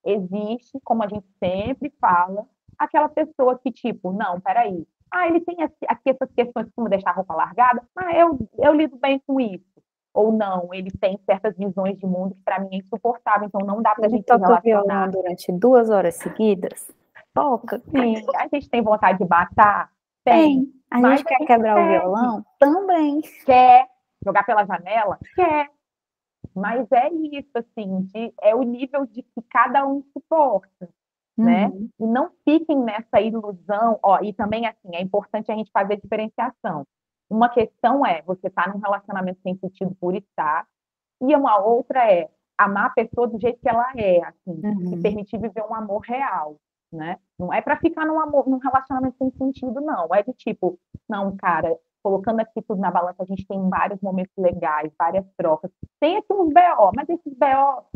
Existe, como a gente sempre fala, aquela pessoa que, tipo, não, peraí. Ele tem aqui essas questões como deixar a roupa largada, eu lido bem com isso. Ou não, ele tem certas visões de mundo que para mim é insuportável, então não dá para a Ele gente se toca violão relacionar. durante 2 horas seguidas? Toca. Sim, a gente tem vontade de matar? Tem. Tem. A Mas gente a quer gente quebrar o cede. violão? Também. Quer jogar pela janela? Quer. Mas é isso, assim, é o nível de que cada um suporta, né? Uhum. E não fiquem nessa ilusão, e também, assim, é importante a gente fazer diferenciação. Uma questão é você estar num relacionamento sem sentido por estar, e uma outra é amar a pessoa do jeito que ela é, assim, se Uhum. permitir viver um amor real, né? Não é para ficar num relacionamento sem sentido, não. É de tipo, não, cara, colocando aqui tudo na balança, a gente tem vários momentos legais, várias trocas. Tem aqui uns BO, mas esses BO,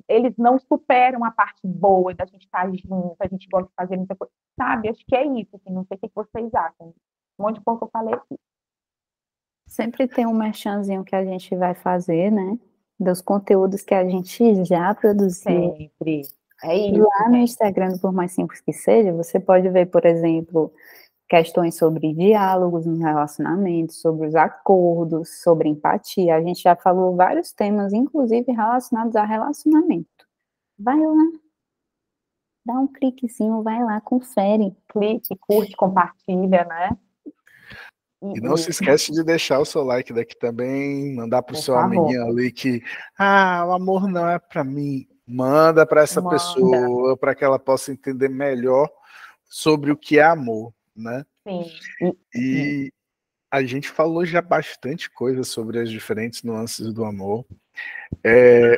eles não superam a parte boa da gente estar junto, a gente gosta de fazer muita coisa, sabe? Acho que é isso, assim, não sei o que vocês acham. Um monte de coisa que eu falei aqui. Sempre tem um merchanzinho que a gente vai fazer, né? Dos conteúdos que a gente já produziu. Sempre. É isso. Lá no Instagram, por mais simples que seja, você pode ver, por exemplo, questões sobre diálogos no relacionamento, sobre os acordos, sobre empatia. A gente já falou vários temas, inclusive relacionados a relacionamento. Vai lá, dá um cliquezinho, vai lá, confere. Clique, curte, compartilha, né? E não se esquece de deixar o seu like daqui também, mandar pro seu amiguinho ali que, o amor não é para mim. Manda para essa pessoa, para que ela possa entender melhor sobre o que é amor, né? Sim. E a gente falou já bastante coisa sobre as diferentes nuances do amor.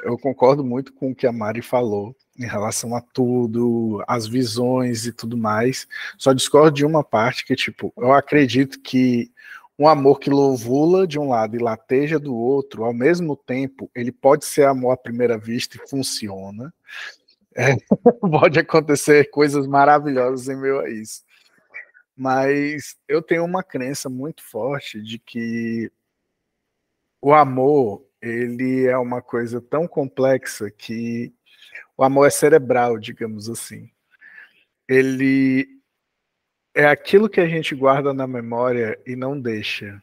Eu concordo muito com o que a Mari falou em relação a tudo, as visões e tudo mais. Só discordo de uma parte que, tipo, eu acredito que um amor que louvula de um lado e lateja do outro, ao mesmo tempo, ele pode ser amor à primeira vista e funciona. Pode acontecer coisas maravilhosas em meio a isso. Mas eu tenho uma crença muito forte de que o amor, ele é uma coisa tão complexa que o amor é cerebral, digamos assim. Ele é aquilo que a gente guarda na memória e não deixa,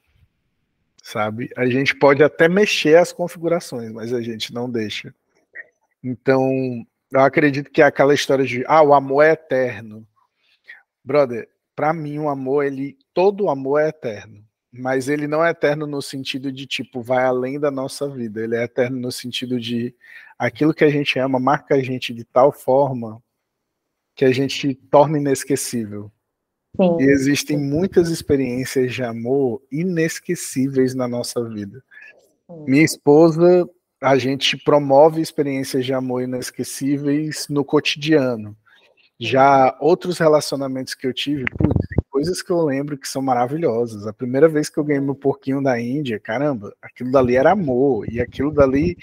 sabe? A gente pode até mexer as configurações, mas a gente não deixa. Então, eu acredito que é aquela história de, o amor é eterno. Brother, para mim o amor, todo amor é eterno. Mas ele não é eterno no sentido de, tipo, vai além da nossa vida. Ele é eterno no sentido de aquilo que a gente ama marca a gente de tal forma que a gente torna inesquecível. Sim. E existem muitas experiências de amor inesquecíveis na nossa vida. Minha esposa, a gente promove experiências de amor inesquecíveis no cotidiano. Já outros relacionamentos que eu tive, coisas que eu lembro que são maravilhosas. A primeira vez que eu ganhei meu porquinho da Índia, caramba, aquilo dali era amor, e aquilo dali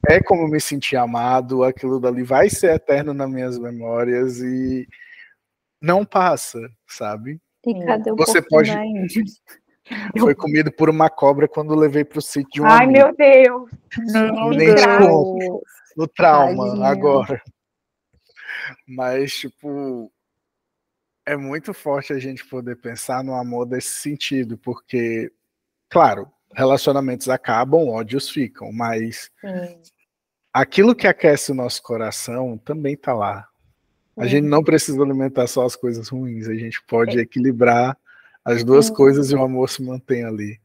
é como eu me senti amado, aquilo dali vai ser eterno nas minhas memórias e não passa, sabe? E cadê o Você porquinho da Índia? Foi comido por uma cobra quando eu levei pro sítio de um amigo. Meu Deus! Nem te conto no trauma. Tadinha. Agora. Mas, tipo, é muito forte a gente poder pensar no amor desse sentido, porque, claro, relacionamentos acabam, ódios ficam, mas aquilo que aquece o nosso coração também tá lá. A gente não precisa alimentar só as coisas ruins, a gente pode equilibrar as duas coisas e o amor se mantém ali.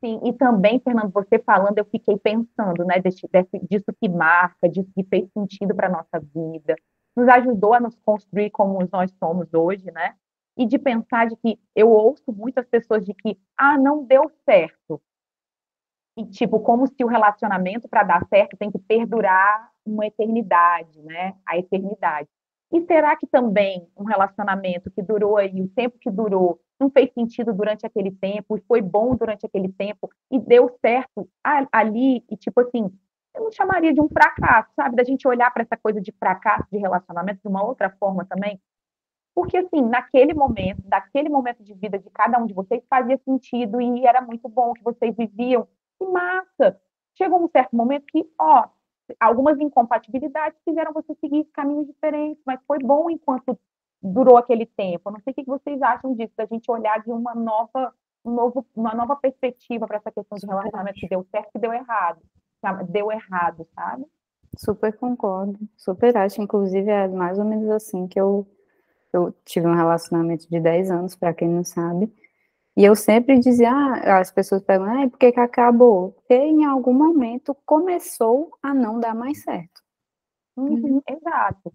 Sim, e também, Fernando, você falando, eu fiquei pensando, né, disso que marca, disso que fez sentido para a nossa vida, nos ajudou a nos construir como nós somos hoje, né? E de pensar de que eu ouço muitas pessoas de que, não deu certo. E, tipo, como se o relacionamento, para dar certo, tem que perdurar uma eternidade, né? A eternidade. E será que também um relacionamento que durou aí, o tempo que durou, não fez sentido durante aquele tempo, e foi bom durante aquele tempo, e deu certo ali, e tipo assim, eu não chamaria de um fracasso, sabe? Da gente olhar para essa coisa de fracasso de relacionamento de uma outra forma também. Porque, assim, daquele momento de vida de cada um de vocês, fazia sentido e era muito bom que vocês viviam. Que massa! Chegou um certo momento que, algumas incompatibilidades fizeram você seguir caminhos diferentes, mas foi bom enquanto durou aquele tempo. Eu não sei o que vocês acham disso, da gente olhar de uma nova perspectiva para essa questão de relacionamento que deu certo e que deu errado. Deu errado, sabe? Super concordo, super acho. Inclusive, é mais ou menos assim que eu tive um relacionamento de 10 anos, para quem não sabe, e eu sempre dizia, as pessoas perguntam, por que acabou? Porque em algum momento começou a não dar mais certo. Exato.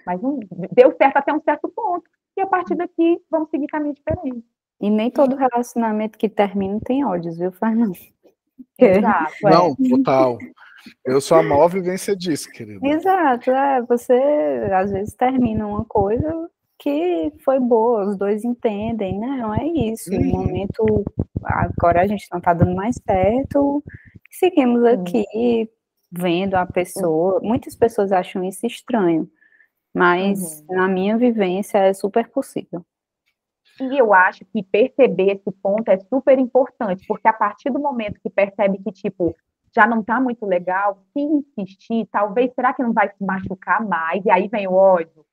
Mas não deu certo até um certo ponto, e a partir daqui vamos seguir caminho diferente. E nem todo relacionamento que termina tem ódios, viu, Fernando? Exato. Não, total. Eu sou a maior vivência disso, querida. Exato, você às vezes termina uma coisa que foi boa, os dois entendem, né? Não é isso. O momento agora a gente não está dando mais certo, seguimos aqui vendo a pessoa. Muitas pessoas acham isso estranho, mas na minha vivência é super possível. E eu acho que perceber esse ponto é super importante, porque a partir do momento que percebe que, tipo, já não está muito legal, se insistir, talvez, será que não vai se machucar mais? E aí vem o ódio.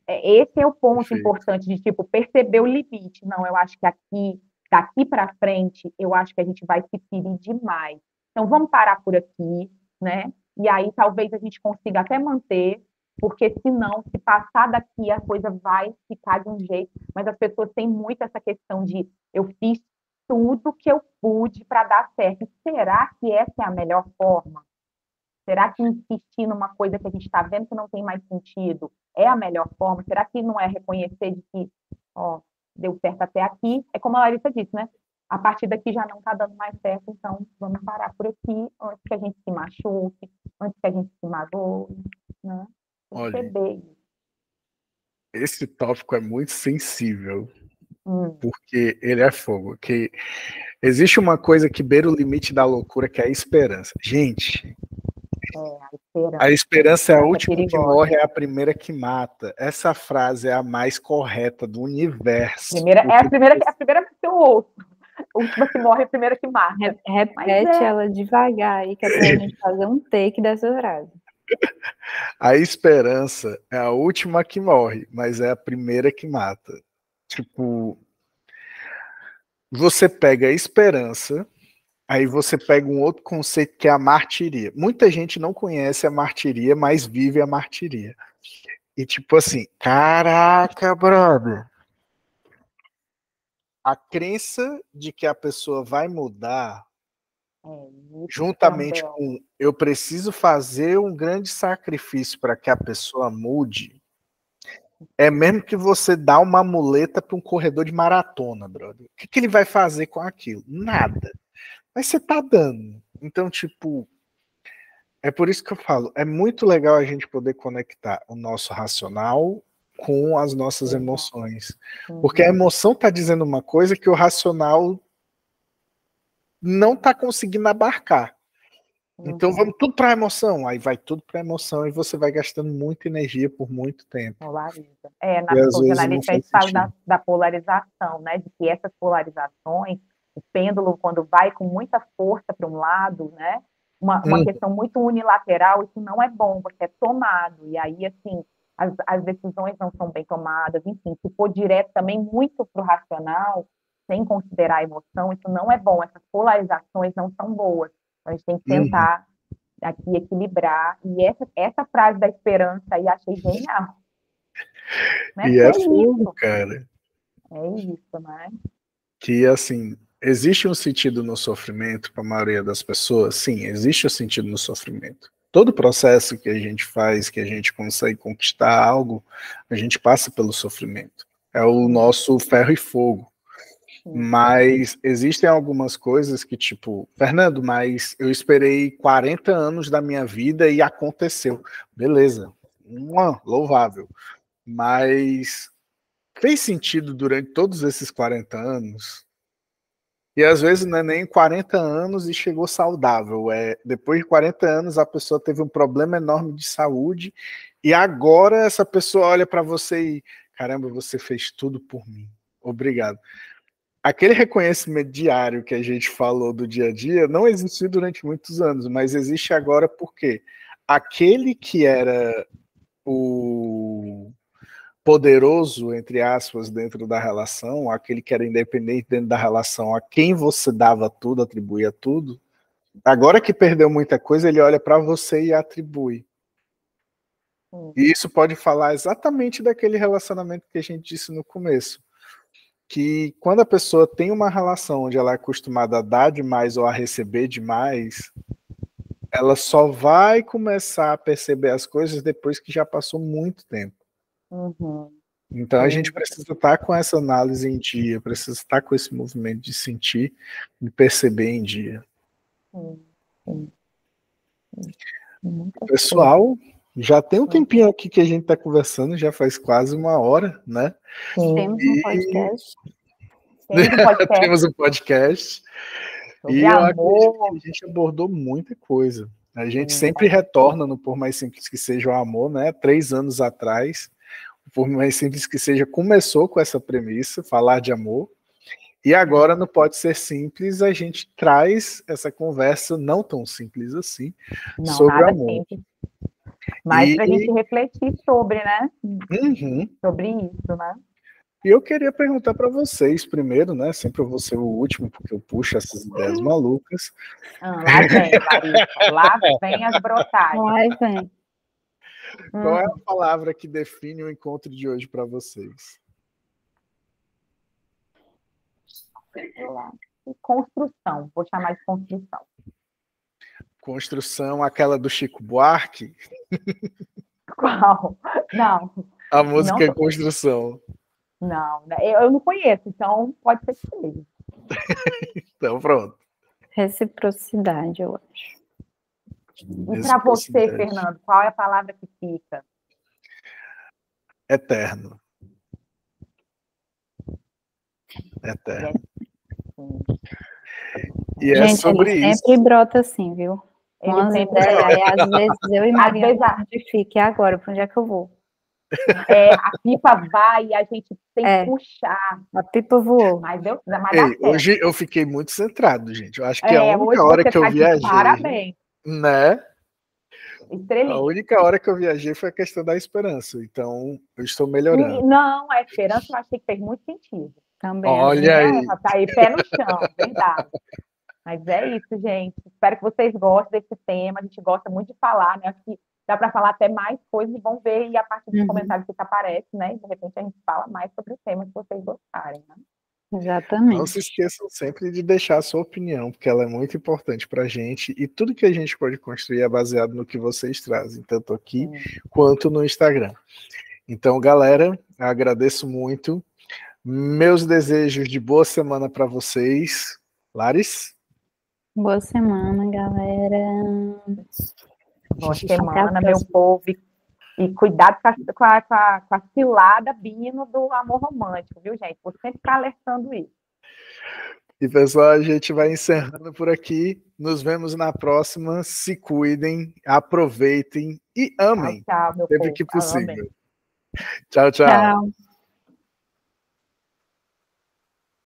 Esse é o ponto importante de, tipo, perceber o limite. Não, eu acho que daqui para frente, eu acho que a gente vai se ferir demais. Então, vamos parar por aqui, né? E aí talvez a gente consiga até manter, porque senão, se passar daqui, a coisa vai ficar de um jeito. Mas as pessoas têm muito essa questão de eu fiz tudo que eu pude para dar certo. Será que essa é a melhor forma? Será que insistir numa coisa que a gente está vendo que não tem mais sentido é a melhor forma? Será que não é reconhecer de que, ó, deu certo até aqui? É como a Larissa disse, né? A partir daqui já não está dando mais certo, então vamos parar por aqui antes que a gente se machuque, antes que a gente se magoe, né? Perceber isso. Esse tópico é muito sensível, porque ele é fogo. Que existe uma coisa que beira o limite da loucura, que é a esperança. Gente, a esperança é a última que morre, é a primeira que mata. Essa frase é a mais correta do universo. A primeira que eu ouço. A última que morre é a primeira que mata. Repete ela devagar aí, que é pra gente fazer um take dessa frase. A esperança é a última que morre, mas é a primeira que mata. Tipo, você pega a esperança, aí você pega um outro conceito que é a martiria. Muita gente não conhece a martiria, mas vive a martiria. E tipo assim, caraca, brother. A crença de que a pessoa vai mudar, juntamente com eu preciso fazer um grande sacrifício para que a pessoa mude, é mesmo que você dá uma muleta para um corredor de maratona, brother. O que ele vai fazer com aquilo? Nada. Mas você tá dando. Então, tipo, é por isso que eu falo, é muito legal a gente poder conectar o nosso racional com as nossas emoções. Porque a emoção tá dizendo uma coisa que o racional não tá conseguindo abarcar. Então vamos tudo para a emoção, aí vai tudo para a emoção e você vai gastando muita energia por muito tempo. Polariza. Na psicanalista a gente fala da polarização, né? De que essas polarizações, o pêndulo, quando vai com muita força para um lado, né? Uma questão muito unilateral, isso não é bom, você é tomado. E aí, assim, as decisões não são bem tomadas, enfim, se for direto também muito para o racional, sem considerar a emoção, isso não é bom. Essas polarizações não são boas. A gente tem que tentar aqui equilibrar. E essa frase da esperança aí achei genial. Né? E é fogo, cara. É isso, né? Que, assim, existe um sentido no sofrimento para a maioria das pessoas? Sim, existe um sentido no sofrimento. Todo processo que a gente faz, que a gente consegue conquistar algo, a gente passa pelo sofrimento. É o nosso ferro e fogo. Mas existem algumas coisas que, tipo, Fernando, mas eu esperei 40 anos da minha vida e aconteceu. Beleza, louvável. Mas fez sentido durante todos esses 40 anos? E às vezes não é nem 40 anos e chegou saudável. Depois de 40 anos a pessoa teve um problema enorme de saúde e agora essa pessoa olha para você e, caramba, você fez tudo por mim. Obrigado. Aquele reconhecimento diário que a gente falou do dia a dia não existiu durante muitos anos, mas existe agora porque aquele que era o poderoso, entre aspas, dentro da relação, aquele que era independente dentro da relação, a quem você dava tudo, atribuía tudo, agora que perdeu muita coisa, ele olha para você e atribui. E isso pode falar exatamente daquele relacionamento que a gente disse no começo. Que quando a pessoa tem uma relação onde ela é acostumada a dar demais ou a receber demais, ela só vai começar a perceber as coisas depois que já passou muito tempo. Então a gente precisa estar com essa análise em dia, precisa estar com esse movimento de sentir e perceber em dia. Pessoal, já tem um tempinho aqui que a gente está conversando, já faz quase 1 hora, né? Temos um podcast. Temos um podcast. Sobre e eu amor. acredito que a gente abordou muita coisa. A gente sempre retorna no Por Mais Simples Que Seja o Amor, né? 3 anos atrás, o Por Mais Simples Que Seja começou com essa premissa, falar de amor. E agora, no Pode Ser Simples, a gente traz essa conversa não tão simples assim, sobre o amor. Simples. Mas para a gente refletir sobre, né? Sobre isso, né? E eu queria perguntar para vocês primeiro, né? Sempre eu vou ser o último, porque eu puxo essas ideias malucas. Lá vem, Larissa. Lá vem as brotagens. Lá vem. Qual é a palavra que define o encontro de hoje para vocês? Construção. Vou chamar de construção. Construção, aquela do Chico Buarque? Qual? Não. A música é Construção. Não, eu não conheço, então pode ser que seja. Então, pronto. Reciprocidade, eu acho. E para você, Fernando, qual é a palavra que fica? Eterno. Eterno. E é gente, sobre ele isso. Sempre brota assim, viu? Umas ideias, aí às vezes eu e Maria onde fica. E agora, para onde é que eu vou? A pipa vai e a gente tem que puxar. A pipa voou. Mas dá hoje eu fiquei muito centrado, gente. Eu acho que a única hora que eu viajei. Parabéns. Né? Estrelinha. A única hora que eu viajei foi a questão da esperança. Então, eu estou melhorando. Não, a esperança eu achei que fez muito sentido. Também. Olha aí. Tá aí, pé no chão, verdade. Mas é isso, gente. Espero que vocês gostem desse tema. A gente gosta muito de falar, né? Acho que dá para falar até mais coisas e vão ver e a partir dos comentários que aparece, né? E de repente a gente fala mais sobre o tema que vocês gostarem, né? Exatamente. Não se esqueçam sempre de deixar a sua opinião, porque ela é muito importante para a gente e tudo que a gente pode construir é baseado no que vocês trazem, tanto aqui quanto no Instagram. Então, galera, eu agradeço muito. Meus desejos de boa semana para vocês. Laris? Boa semana, galera. Boa semana, meu povo. E cuidado com a cilada Bino do amor romântico, viu, gente? Vou sempre estar alertando isso. E, pessoal, a gente vai encerrando por aqui. Nos vemos na próxima. Se cuidem, aproveitem e amem. Tchau, meu sempre povo. que possível. Amém. Tchau, tchau. Tchau.